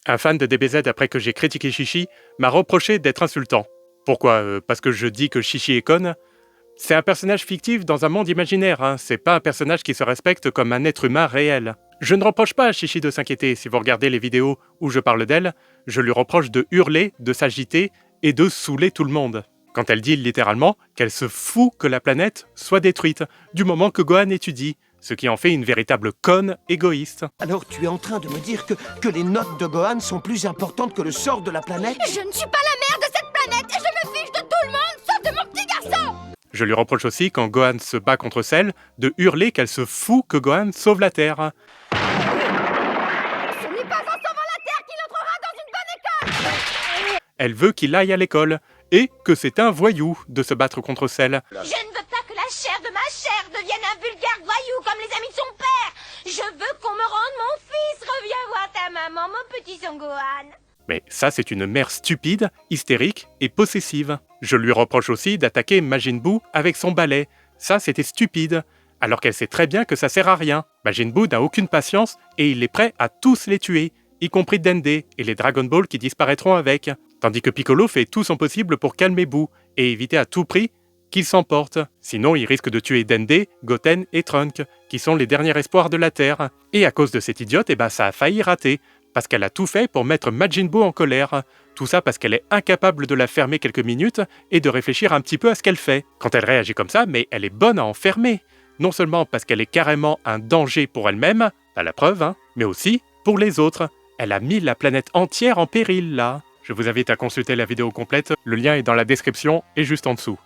Un fan de DBZ, après que j'ai critiqué Chichi, m'a reproché d'être insultant. Pourquoi Parce que je dis que Chichi est conne? C'est un personnage fictif dans un monde imaginaire, hein. C'est pas un personnage qui se respecte comme un être humain réel. Je ne reproche pas à Chichi de s'inquiéter. Si vous regardez les vidéos où je parle d'elle, je lui reproche de hurler, de s'agiter et de saouler tout le monde. Quand elle dit littéralement qu'elle se fout que la planète soit détruite, du moment que Gohan étudie, ce qui en fait une véritable conne égoïste. Alors tu es en train de me dire que les notes de Gohan sont plus importantes que le sort de la planète? Je ne suis pas la mère de cette planète et je me fiche de tout le monde sauf de mon petit garçon! Je lui reproche aussi, quand Gohan se bat contre Cell, de hurler qu'elle se fout que Gohan sauve la Terre. Ce n'est pas en sauvant la Terre qu'il entrera dans une bonne école! Elle veut qu'il aille à l'école, et que c'est un voyou de se battre contre Cell. Je ne veux pas que la chair de ma chair devienne un vulgaire voyou comme les amis de son père! Je veux qu'on me rende mon fils! Reviens voir ta maman, mon petit Son Gohan! Mais ça, c'est une mère stupide, hystérique et possessive. Je lui reproche aussi d'attaquer Majin Buu avec son balai. Ça, c'était stupide, alors qu'elle sait très bien que ça sert à rien. Majin Buu n'a aucune patience et il est prêt à tous les tuer, y compris Dende et les Dragon Ball qui disparaîtront avec. Tandis que Piccolo fait tout son possible pour calmer Buu et éviter à tout prix qu'il s'emporte. Sinon, il risque de tuer Dende, Goten et Trunks, qui sont les derniers espoirs de la Terre. Et à cause de cette idiote, ça a failli rater. Parce qu'elle a tout fait pour mettre Majin Buu en colère. Tout ça parce qu'elle est incapable de la fermer quelques minutes et de réfléchir un petit peu à ce qu'elle fait. Quand elle réagit comme ça, mais elle est bonne à enfermer. Non seulement parce qu'elle est carrément un danger pour elle-même, pas la preuve, hein, mais aussi pour les autres. Elle a mis la planète entière en péril, là. Je vous invite à consulter la vidéo complète, le lien est dans la description et juste en dessous.